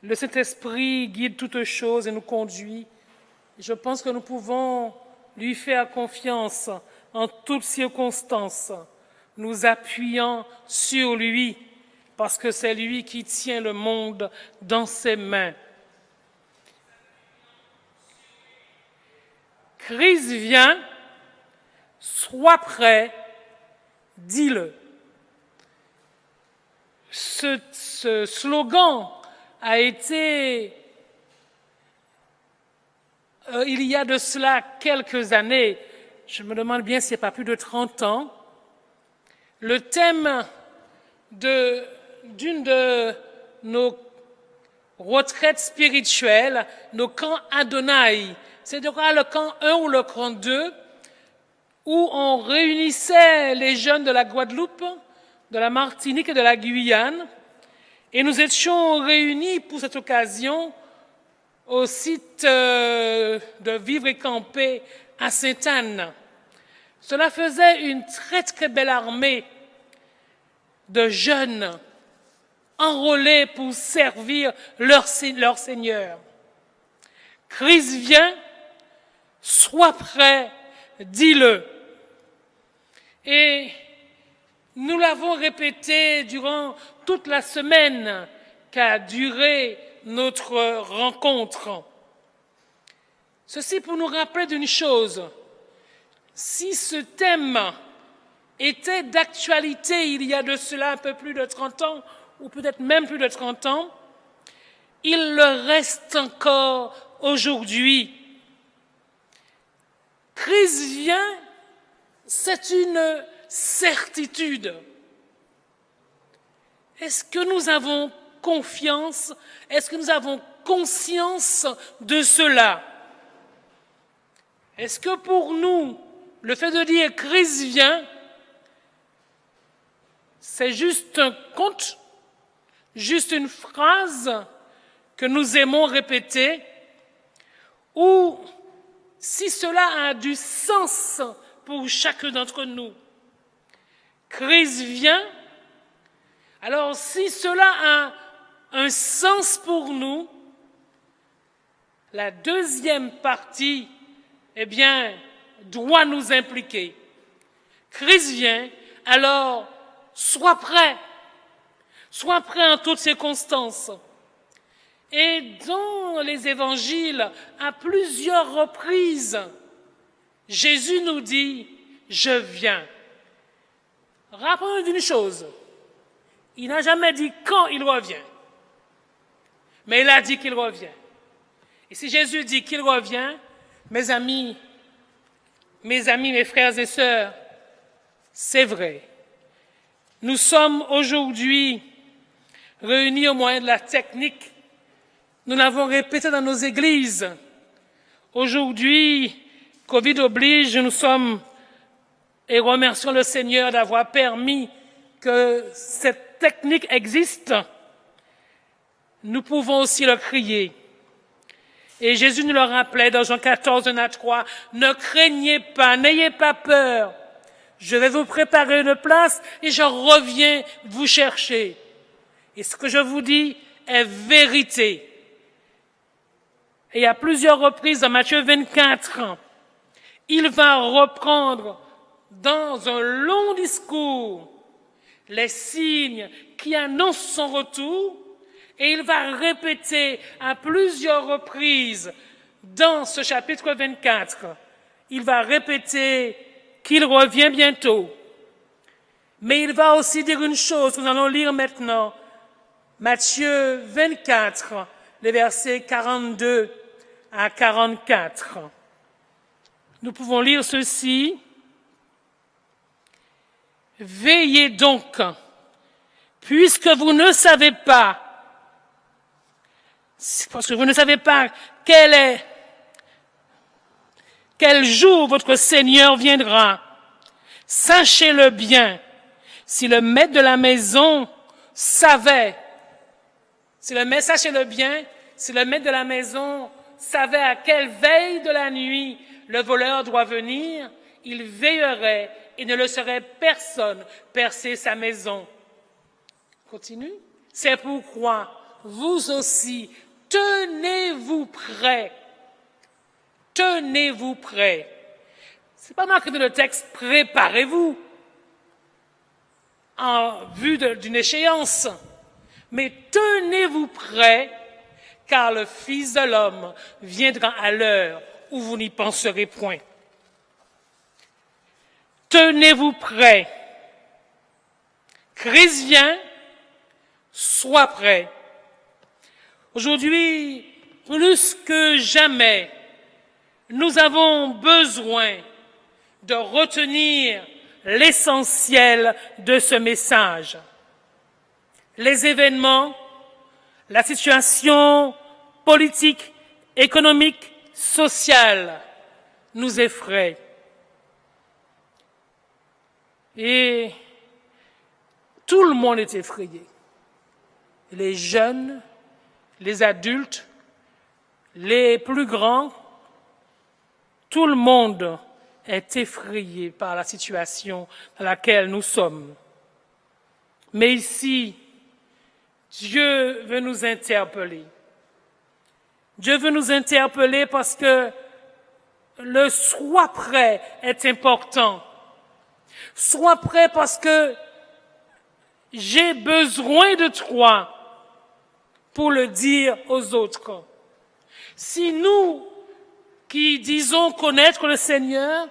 Le Saint-Esprit guide toutes choses et nous conduit. Je pense que nous pouvons lui faire confiance en toutes circonstances, nous appuyant sur lui, parce que c'est lui qui tient le monde dans ses mains. Christ vient, sois prêt, dis-le. Ce slogan a été, il y a de cela quelques années, je me demande bien s'il n'y a pas plus de 30 ans, le thème d'une de nos retraites spirituelles, nos camps Adonai, c'est-à-dire le camp 1 ou le camp 2, où on réunissait les jeunes de la Guadeloupe, de la Martinique et de la Guyane, et nous étions réunis pour cette occasion au site de Vivre et Camper à Sainte-Anne. Cela faisait une très très belle armée de jeunes enrôlés pour servir leur Seigneur. Christ vient, sois prêt, dis-le. Et nous l'avons répété durant toute la semaine qu'a duré notre rencontre. Ceci pour nous rappeler d'une chose. Si ce thème était d'actualité il y a de cela un peu plus de 30 ans, ou peut-être même plus de 30 ans, il le reste encore aujourd'hui. Christ vient, c'est une certitude. Est-ce que nous avons confiance? Est-ce que nous avons conscience de cela? Est-ce que pour nous, le fait de dire Christ vient, c'est juste un conte, juste une phrase que nous aimons répéter, ou si cela a du sens pour chacun d'entre nous? Christ vient, alors si cela a un sens pour nous, la deuxième partie, eh bien, doit nous impliquer. Christ vient, alors sois prêt en toutes circonstances. Et dans les évangiles, à plusieurs reprises, Jésus nous dit « Je viens ». Rappelons-nous d'une chose, il n'a jamais dit quand il revient, mais il a dit qu'il revient. Et si Jésus dit qu'il revient, mes amis, mes frères et sœurs, c'est vrai. Nous sommes aujourd'hui réunis au moyen de la technique. Nous l'avons répété dans nos églises. Aujourd'hui, Covid oblige, nous sommes et remercions le Seigneur d'avoir permis que cette technique existe. Nous pouvons aussi le crier. Et Jésus nous le rappelait dans Jean 14, 1 à 3, « Ne craignez pas, n'ayez pas peur. Je vais vous préparer une place et je reviens vous chercher. » Et ce que je vous dis est vérité. Et à plusieurs reprises dans Matthieu 24, il va reprendre dans un long discours les signes qui annoncent son retour, et il va répéter à plusieurs reprises dans ce chapitre 24, il va répéter qu'il revient bientôt. Mais il va aussi dire une chose, nous allons lire maintenant Matthieu 24, les versets 42 à 44. Nous pouvons lire ceci. « Veillez donc, puisque vous ne savez pas, parce que vous ne savez pas quel jour votre Seigneur viendra. Sachez-le bien, si le maître de la maison savait, sachez-le bien, si le maître de la maison savait à quelle veille de la nuit le voleur doit venir, il veillerait et ne laisserait personne percer sa maison. » Continue. « C'est pourquoi vous aussi, tenez-vous prêts. Tenez-vous prêts. C'est pas marqué dans le texte, préparez-vous en vue d'une échéance. Mais tenez-vous prêts, car le Fils de l'homme viendra à l'heure où vous n'y penserez point. Tenez-vous prêts. Christ vient, sois prêt. Aujourd'hui, plus que jamais, nous avons besoin de retenir l'essentiel de ce message. Les événements, la situation politique, économique, sociale nous effraient. Et tout le monde est effrayé. Les jeunes, les adultes, les plus grands, tout le monde est effrayé par la situation dans laquelle nous sommes. Mais ici, Dieu veut nous interpeller. Dieu veut nous interpeller parce que le sois prêt est important. Sois prêt parce que j'ai besoin de toi pour le dire aux autres. Si nous, qui disons connaître le Seigneur,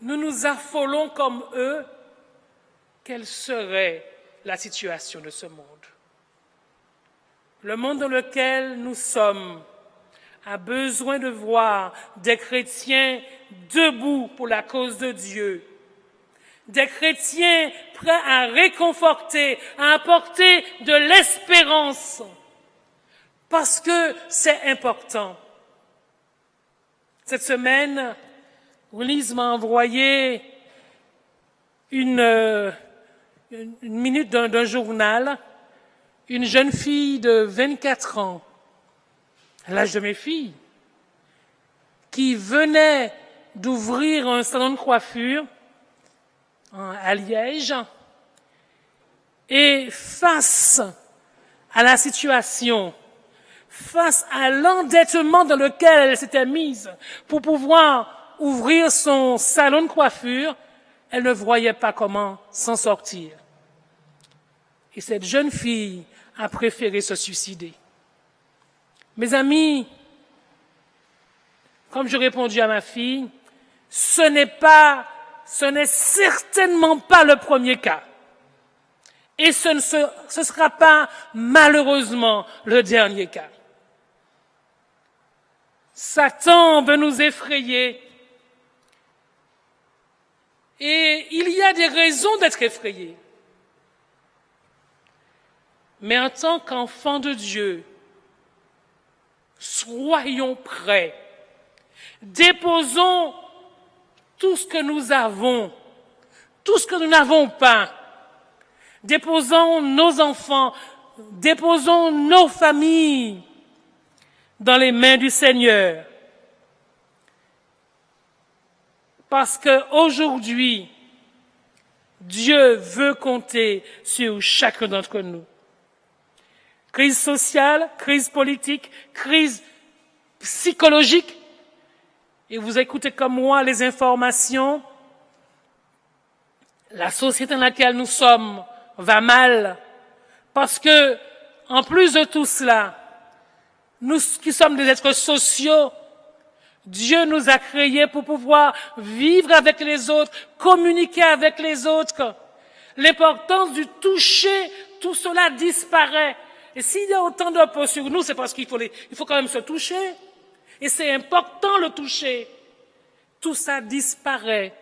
nous nous affolons comme eux, quelle serait la situation de ce monde? Le monde dans lequel nous sommes a besoin de voir des chrétiens debout pour la cause de Dieu, des chrétiens prêts à réconforter, à apporter de l'espérance, parce que c'est important. Cette semaine, Lise m'a envoyé une minute d'un journal, une jeune fille de 24 ans, à l'âge de mes filles, qui venait d'ouvrir un salon de coiffure à Liège, et face à la situation, face à l'endettement dans lequel elle s'était mise pour pouvoir ouvrir son salon de coiffure, elle ne voyait pas comment s'en sortir. Et cette jeune fille a préféré se suicider. Mes amis, comme j'ai répondu à ma fille, ce n'est certainement pas le premier cas. Et ce sera pas malheureusement le dernier cas. Satan veut nous effrayer. Et il y a des raisons d'être effrayé. Mais en tant qu'enfants de Dieu, soyons prêts. Déposons tout ce que nous avons, tout ce que nous n'avons pas. Déposons nos enfants, déposons nos familles dans les mains du Seigneur. Parce qu'aujourd'hui, Dieu veut compter sur chacun d'entre nous. Crise sociale, crise politique, crise psychologique. Et vous écoutez comme moi les informations. La société dans laquelle nous sommes va mal. Parce que, en plus de tout cela, nous qui sommes des êtres sociaux, Dieu nous a créés pour pouvoir vivre avec les autres, communiquer avec les autres. L'importance du toucher, tout cela disparaît. Et s'il y a autant de peau sur nous, c'est parce qu'il faut quand même se toucher. Et c'est important le toucher. Tout ça disparaît.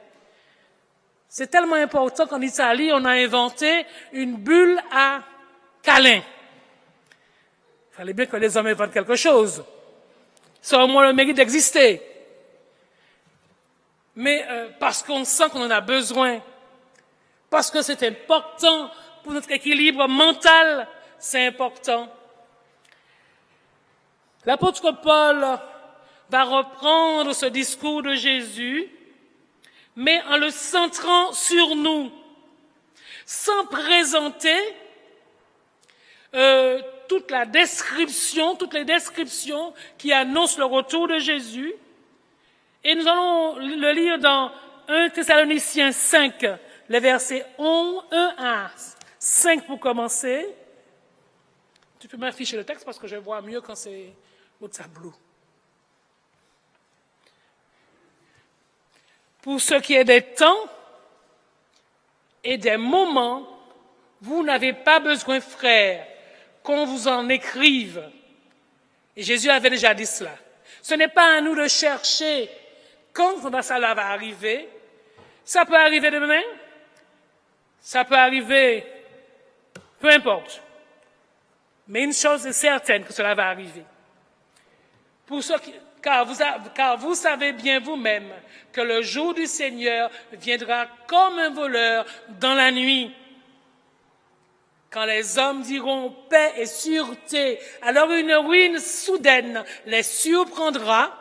C'est tellement important qu'en Italie, on a inventé une bulle à câlin. Il fallait bien que les hommes inventent quelque chose. Ça a au moins le mérite d'exister. Mais parce qu'on sent qu'on en a besoin, parce que c'est important pour notre équilibre mental, c'est important. L'apôtre Paul va reprendre ce discours de Jésus, mais en le centrant sur nous, sans présenter toutes les descriptions qui annoncent le retour de Jésus. Et nous allons le lire dans 1 Thessaloniciens 5, les versets 1 à 5 pour commencer. Tu peux m'afficher le texte parce que je vois mieux quand c'est au tableau. Pour ce qui est des temps et des moments, vous n'avez pas besoin, frères, qu'on vous en écrive. Et Jésus avait déjà dit cela. Ce n'est pas à nous de chercher quand cela va arriver. Ça peut arriver demain, ça peut arriver, peu importe. Mais une chose est certaine que cela va arriver. Car vous savez bien vous-même que le jour du Seigneur viendra comme un voleur dans la nuit. Quand les hommes diront paix et sûreté, alors une ruine soudaine les surprendra,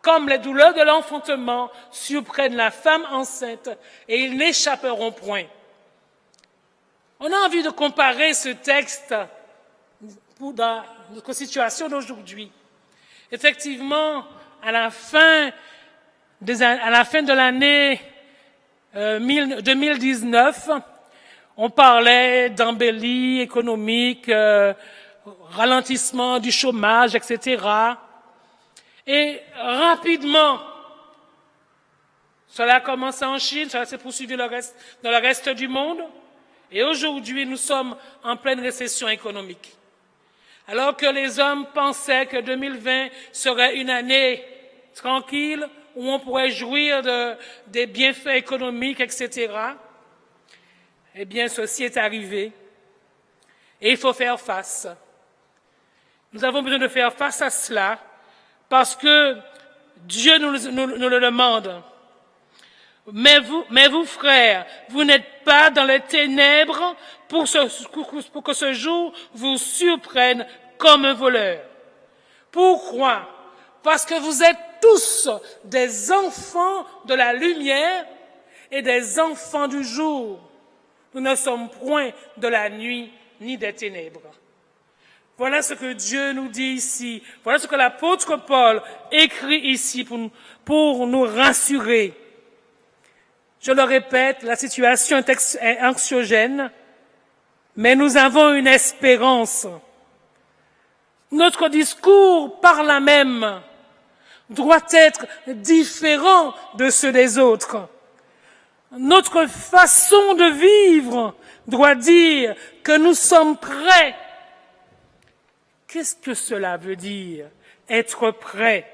comme les douleurs de l'enfantement surprennent la femme enceinte, et ils n'échapperont point. On a envie de comparer ce texte dans notre situation d'aujourd'hui. Effectivement, à la fin de l'année 2019, on parlait d'embellie économique, ralentissement du chômage, etc. Et rapidement, cela a commencé en Chine, cela s'est poursuivi dans le reste du monde. Et aujourd'hui, nous sommes en pleine récession économique. Alors que les hommes pensaient que 2020 serait une année tranquille, où on pourrait jouir des bienfaits économiques, etc., eh bien, ceci est arrivé. Et il faut faire face. Nous avons besoin de faire face à cela, parce que Dieu nous le demande. Mais vous, frères, vous n'êtes pas dans les ténèbres pour que ce jour vous surprenne comme un voleur. Pourquoi? Parce que vous êtes tous des enfants de la lumière et des enfants du jour. Nous ne sommes point de la nuit ni des ténèbres. Voilà ce que Dieu nous dit ici. Voilà ce que l'apôtre Paul écrit ici pour nous rassurer. Je le répète, la situation est anxiogène, mais nous avons une espérance. Notre discours, par là même, doit être différent de ceux des autres. Notre façon de vivre doit dire que nous sommes prêts. Qu'est-ce que cela veut dire, être prêt?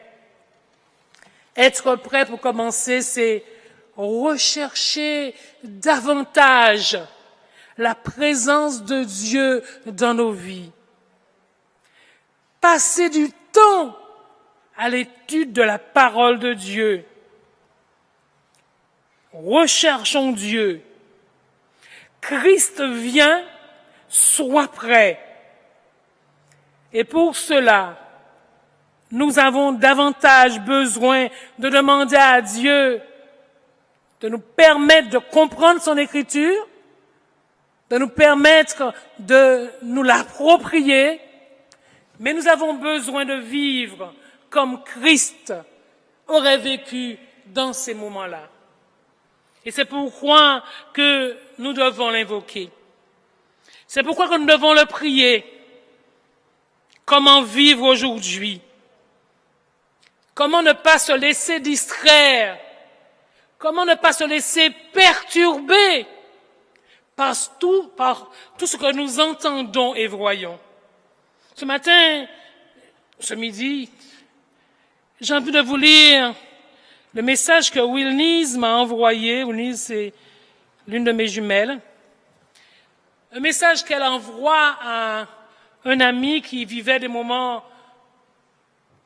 Être prêt, pour commencer, c'est rechercher davantage la présence de Dieu dans nos vies. Passer du temps à l'étude de la parole de Dieu. Recherchons Dieu. Christ vient, sois prêt. Et pour cela, nous avons davantage besoin de demander à Dieu de nous permettre de comprendre son écriture, de nous permettre de nous l'approprier, mais nous avons besoin de vivre comme Christ aurait vécu dans ces moments-là. Et c'est pourquoi que nous devons l'invoquer. C'est pourquoi que nous devons le prier. Comment vivre aujourd'hui? Comment ne pas se laisser distraire? Comment ne pas se laisser perturber par tout ce que nous entendons et voyons? Ce midi, j'ai envie de vous lire le message que Wilnise m'a envoyé. Wilnise, c'est l'une de mes jumelles. Un message qu'elle envoie à un ami qui vivait des moments,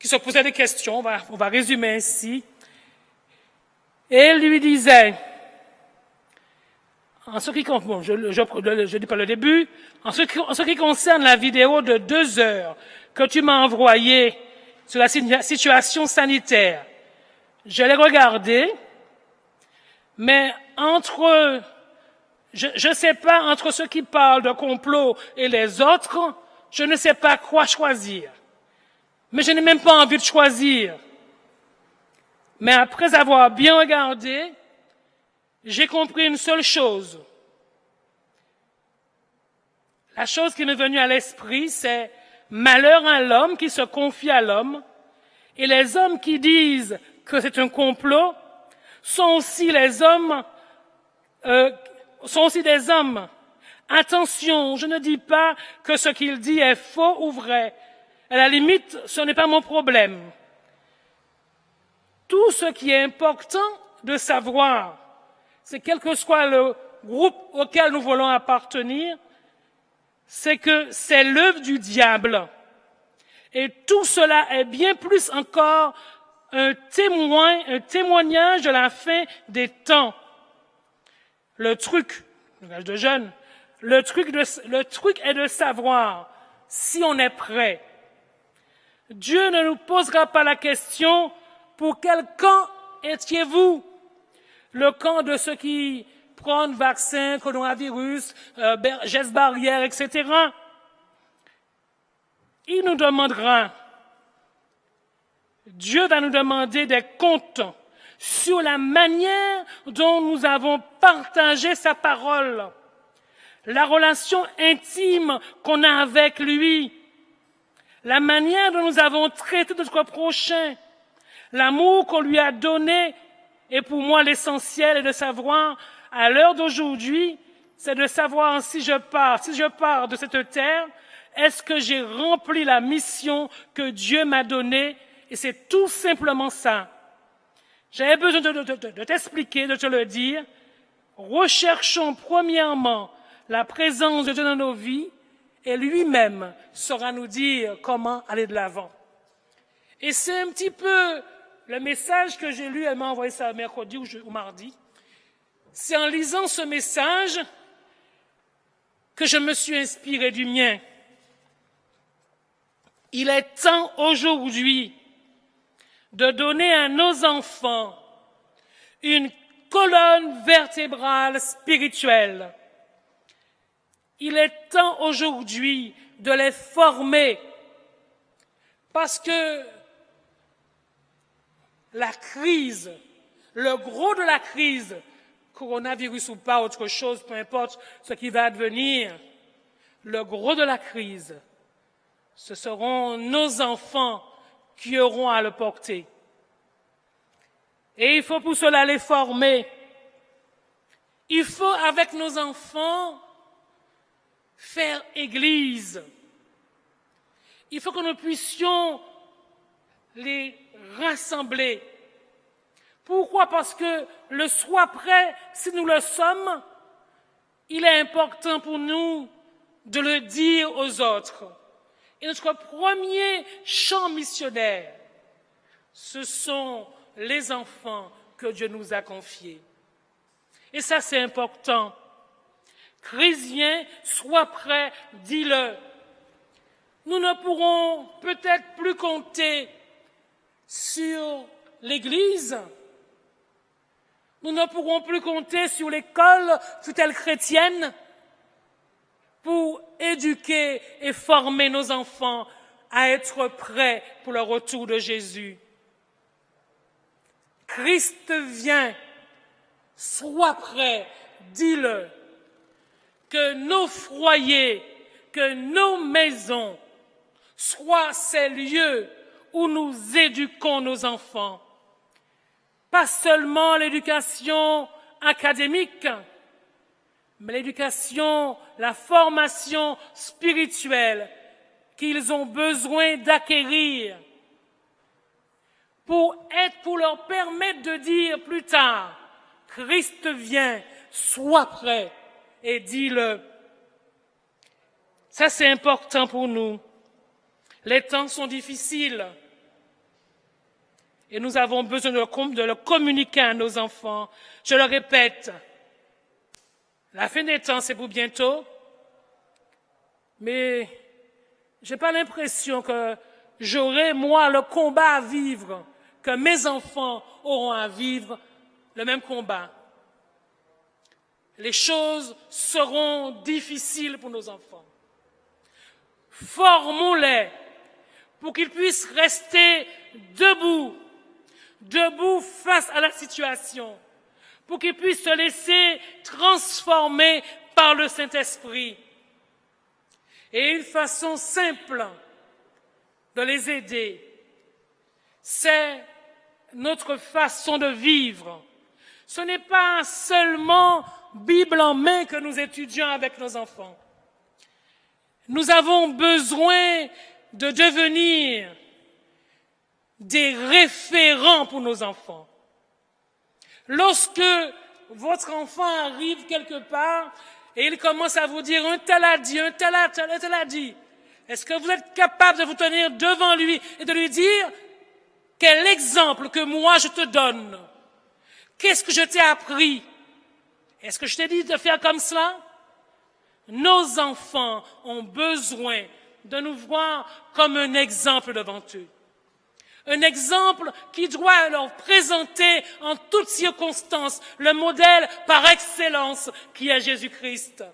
qui se posait des questions, on va résumer ainsi. Et elle lui disait, en ce qui concerne, je dis pas le début, en ce qui concerne la vidéo de 2 heures que tu m'as envoyée sur la situation sanitaire, je l'ai regardée, mais je sais pas, entre ceux qui parlent de complot et les autres, je ne sais pas quoi choisir. Mais je n'ai même pas envie de choisir. Mais après avoir bien regardé, j'ai compris une seule chose. La chose qui m'est venue à l'esprit, c'est malheur à l'homme qui se confie à l'homme, et les hommes qui disent que c'est un complot sont aussi des hommes. Attention, je ne dis pas que ce qu'il dit est faux ou vrai. À la limite, ce n'est pas mon problème. Tout ce qui est important de savoir, c'est quel que soit le groupe auquel nous voulons appartenir, c'est que c'est l'œuvre du diable. Et tout cela est bien plus encore un témoignage de la fin des temps. Le truc, langage de jeunes, le truc est de savoir si on est prêt. Dieu ne nous posera pas la question « Pour quel camp étiez-vous » Le camp de ceux qui prennent vaccin, coronavirus, gestes barrières, etc. Il nous demandera, Dieu va nous demander des comptes sur la manière dont nous avons partagé sa parole, la relation intime qu'on a avec lui, la manière dont nous avons traité notre prochain, l'amour qu'on lui a donné. Et pour moi, l'essentiel est de savoir, à l'heure d'aujourd'hui, c'est de savoir si je pars de cette terre, est-ce que j'ai rempli la mission que Dieu m'a donnée? Et c'est tout simplement ça. J'avais besoin de t'expliquer, de te le dire. Recherchons premièrement la présence de Dieu dans nos vies et lui-même saura nous dire comment aller de l'avant. Et c'est un petit peu le message que j'ai lu, elle m'a envoyé ça mercredi ou mardi. C'est en lisant ce message que je me suis inspiré du mien. Il est temps aujourd'hui de donner à nos enfants une colonne vertébrale spirituelle. Il est temps aujourd'hui de les former parce que la crise, le gros de la crise, coronavirus ou pas, autre chose, peu importe ce qui va advenir, le gros de la crise, ce seront nos enfants qui auront à le porter. Et il faut pour cela les former. Il faut, avec nos enfants, faire église. Il faut que nous puissions les rassembler. Pourquoi? Parce que le soi prêt, si nous le sommes, il est important pour nous de le dire aux autres. Et notre premier champ missionnaire, ce sont les enfants que Dieu nous a confiés. Et ça, c'est important. Chrétien, sois prêt, dis-le. Nous ne pourrons peut-être plus compter sur l'Église. Nous ne pourrons plus compter sur l'école, fût-elle chrétienne, pour éduquer et former nos enfants à être prêts pour le retour de Jésus. Christ vient, sois prêt, dis-le, que nos foyers, que nos maisons soient ces lieux où nous éduquons nos enfants. Pas seulement l'éducation académique, mais l'éducation, la formation spirituelle qu'ils ont besoin d'acquérir pour leur permettre de dire plus tard, Christ vient, sois prêt et dis-le. Ça, c'est important pour nous. Les temps sont difficiles et nous avons besoin de le communiquer à nos enfants. Je le répète, la fin des temps, c'est pour bientôt, mais je n'ai pas l'impression que j'aurai, moi, le combat à vivre, que mes enfants auront à vivre le même combat. Les choses seront difficiles pour nos enfants. formons-les pour qu'ils puissent rester debout face à la situation, pour qu'ils puissent se laisser transformer par le Saint-Esprit. Et une façon simple de les aider, c'est notre façon de vivre. Ce n'est pas seulement Bible en main que nous étudions avec nos enfants. Nous avons besoin de devenir des référents pour nos enfants. Lorsque votre enfant arrive quelque part et il commence à vous dire « un tel a dit, un tel a dit », est-ce que vous êtes capable de vous tenir devant lui et de lui dire « quel exemple que moi je te donne? Qu'est-ce que je t'ai appris? Est-ce que je t'ai dit de faire comme cela ?» Nos enfants ont besoin de nous voir comme un exemple devant eux. Un exemple qui doit leur présenter en toutes circonstances le modèle par excellence qui est Jésus-Christ.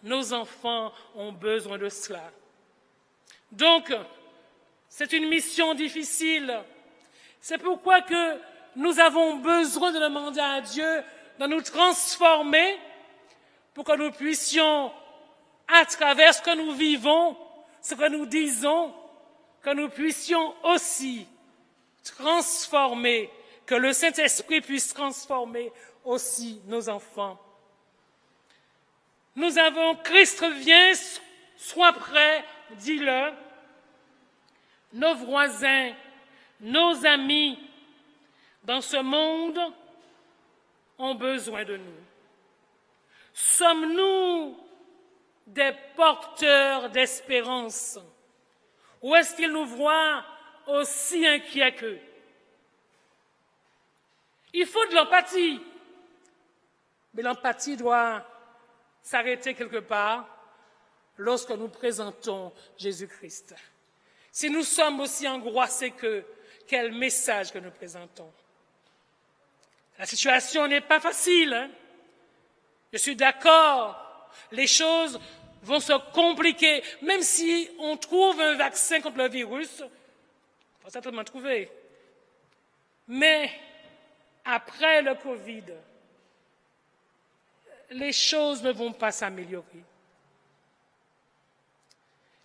Nos enfants ont besoin de cela. Donc, c'est une mission difficile. C'est pourquoi que nous avons besoin de demander à Dieu de nous transformer pour que nous puissions, à travers ce que nous vivons, ce que nous disons, que nous puissions aussi transformer, que le Saint-Esprit puisse transformer aussi nos enfants. Nous avons Christ revient, sois prêt, dis-le. Nos voisins, nos amis dans ce monde ont besoin de nous. Sommes-nous des porteurs d'espérance? Ou est-ce qu'ils nous voient aussi inquiets qu'eux? Il faut de l'empathie. Mais l'empathie doit s'arrêter quelque part lorsque nous présentons Jésus-Christ. Si nous sommes aussi angoissés qu'eux, quel message que nous présentons? La situation n'est pas facile, hein? Je suis d'accord, les choses vont se compliquer. Même si on trouve un vaccin contre le virus, on va certainement trouver. Mais après le Covid, les choses ne vont pas s'améliorer.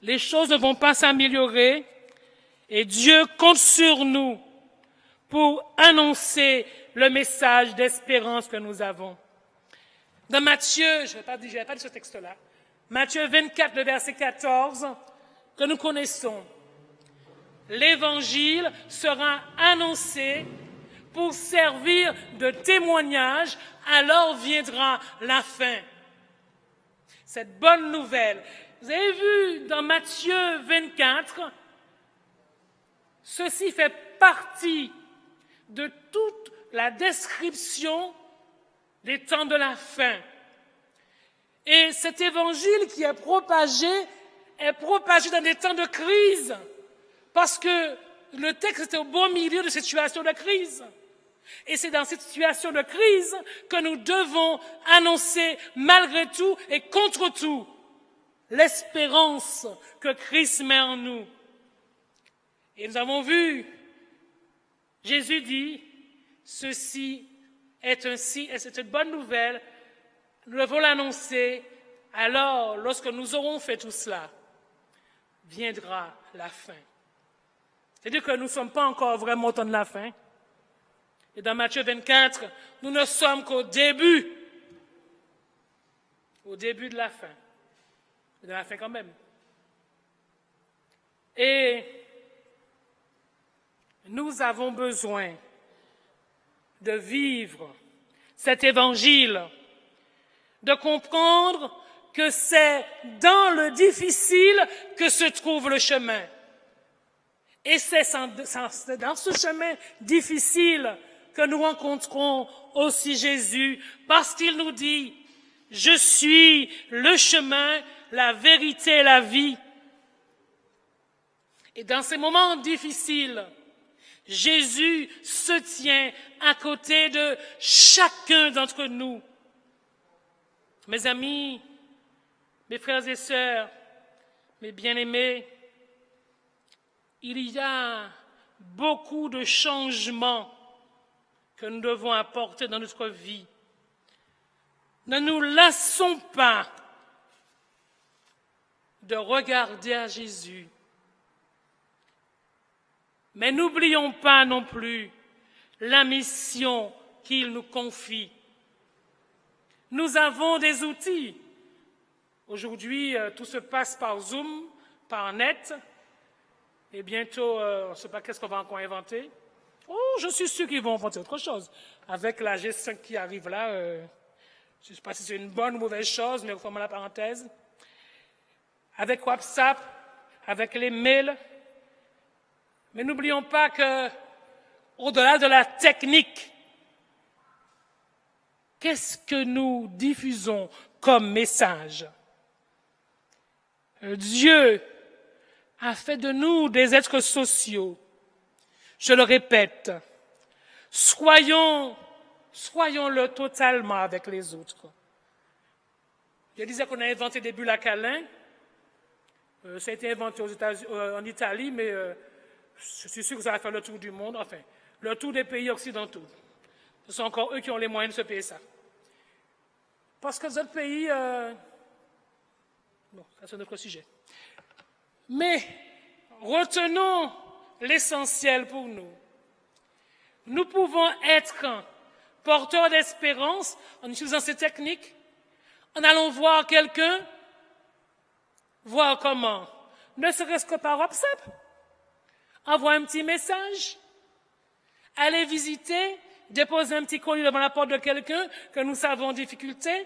Les choses ne vont pas s'améliorer et Dieu compte sur nous pour annoncer le message d'espérance que nous avons. Dans Matthieu, je n'ai pas dit ce texte-là, Matthieu 24, le verset 14, que nous connaissons. L'Évangile sera annoncé pour servir de témoignage, alors viendra la fin. Cette bonne nouvelle. Vous avez vu dans Matthieu 24, ceci fait partie de toute la description des temps de la fin. Et cet évangile qui est propagé dans des temps de crise, parce que le texte est au beau milieu de cette situation de crise. Et c'est dans cette situation de crise que nous devons annoncer malgré tout et contre tout l'espérance que Christ met en nous. Et nous avons vu, Jésus dit, ceci est une bonne nouvelle, nous devons l'annoncer, alors lorsque nous aurons fait tout cela, viendra la fin. C'est-à-dire que nous ne sommes pas encore vraiment au temps de la fin. Et dans Matthieu 24, nous ne sommes qu'au début de la fin. De la fin quand même. Et nous avons besoin de vivre cet évangile, de comprendre que c'est dans le difficile que se trouve le chemin. Et c'est dans ce chemin difficile que nous rencontrons aussi Jésus, parce qu'il nous dit « Je suis le chemin, la vérité et la vie ». Et dans ces moments difficiles, Jésus se tient à côté de chacun d'entre nous. Mes amis, mes frères et sœurs, Mes bien-aimés, il y a beaucoup de changements que nous devons apporter dans notre vie. Ne nous lassons pas de regarder à Jésus. Mais n'oublions pas non plus la mission qu'il nous confie. Nous avons des outils. Aujourd'hui, tout se passe par Zoom, par net. Et bientôt, on ne sait pas qu'est-ce qu'on va encore inventer. Oh, je suis sûr qu'ils vont inventer autre chose. Avec la G5 qui arrive là, je ne sais pas si c'est une bonne ou mauvaise chose, mais refermons la parenthèse. Avec WhatsApp, avec les mails. Mais n'oublions pas que, au-delà de la technique, qu'est-ce que nous diffusons comme message? Dieu a fait de nous des êtres sociaux. Je le répète, soyons-le totalement avec les autres. Je disais qu'on a inventé des bulles à câlins. Ça a été inventé en Italie, mais je suis sûr que ça va faire le tour du monde, enfin, le tour des pays occidentaux. Ce sont encore eux qui ont les moyens de se payer ça. Parce que les autres pays... Bon, ça c'est notre sujet. Mais retenons l'essentiel pour nous. Nous pouvons être porteurs d'espérance en utilisant ces techniques, en allant voir quelqu'un, voir comment, ne serait-ce que par WhatsApp, envoyer un petit message, aller visiter, déposer un petit colis devant la porte de quelqu'un que nous savons en difficulté,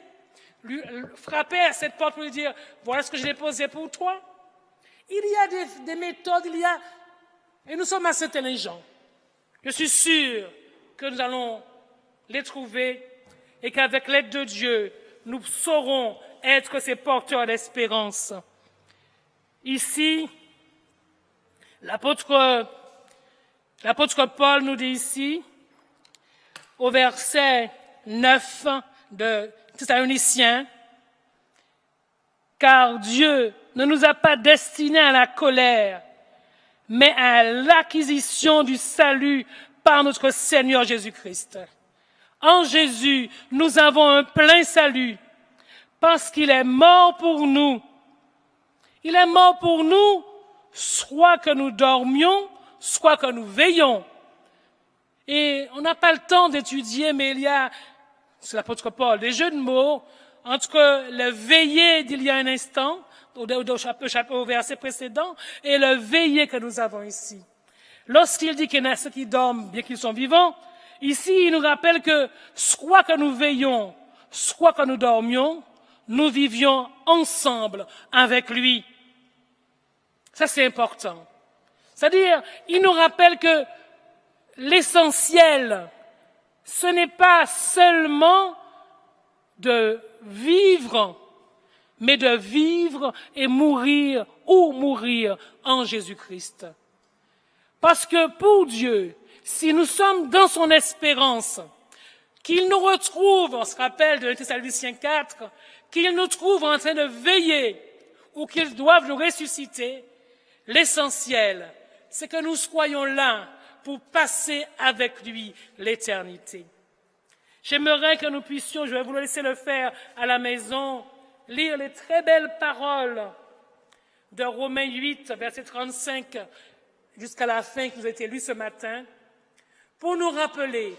lui frapper à cette porte pour lui dire « Voilà ce que j'ai déposé pour toi ». Il y a des méthodes, et nous sommes assez intelligents. Je suis sûr que nous allons les trouver et qu'avec l'aide de Dieu, nous saurons être ces porteurs d'espérance. Ici, l'apôtre Paul nous dit ici, au verset 9 de Thessaloniciens, « Car Dieu ne nous a pas destinés à la colère, mais à l'acquisition du salut par notre Seigneur Jésus-Christ. En Jésus, nous avons un plein salut, parce qu'il est mort pour nous. Il est mort pour nous, soit que nous dormions, soit que nous veillons. » Et on n'a pas le temps d'étudier, mais il y a, c'est l'apôtre Paul, des jeux de mots entre le veiller d'il y a un instant, au verset précédent, et le veiller que nous avons ici. Lorsqu'il dit qu'il y en a ceux qui dorment, bien qu'ils sont vivants, ici il nous rappelle que soit que nous veillons, soit que nous dormions, nous vivions ensemble avec lui. Ça c'est important. C'est-à-dire, il nous rappelle que l'essentiel, ce n'est pas seulement de vivre, mais de vivre et mourir ou mourir en Jésus-Christ. Parce que pour Dieu, si nous sommes dans son espérance, qu'il nous retrouve, on se rappelle de Thessaloniciens 4, qu'il nous trouve en train de veiller ou qu'il doive nous ressusciter, l'essentiel, c'est que nous soyons là pour passer avec lui l'éternité. J'aimerais que nous puissions, je vais vous laisser le faire à la maison, lire les très belles paroles de Romains 8, verset 35, jusqu'à la fin qui nous a été lu ce matin, pour nous rappeler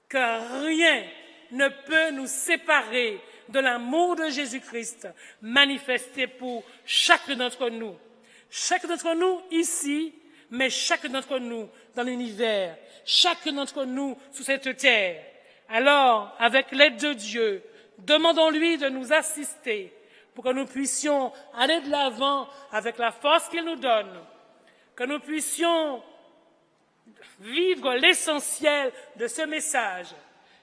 que rien ne peut nous séparer de l'amour de Jésus-Christ manifesté pour chacun d'entre nous. Chacun d'entre nous ici, mais chacun d'entre nous dans l'univers, chacun d'entre nous sur cette terre. Alors, avec l'aide de Dieu, demandons-lui de nous assister pour que nous puissions aller de l'avant avec la force qu'il nous donne, que nous puissions vivre l'essentiel de ce message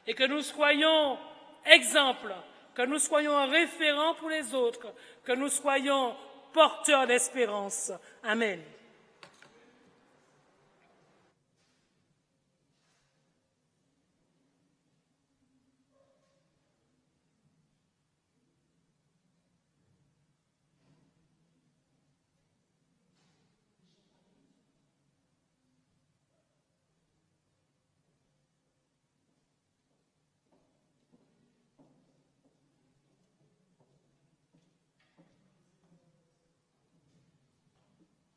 et que nous soyons exemples, que nous soyons référents pour les autres, que nous soyons porteurs d'espérance. Amen.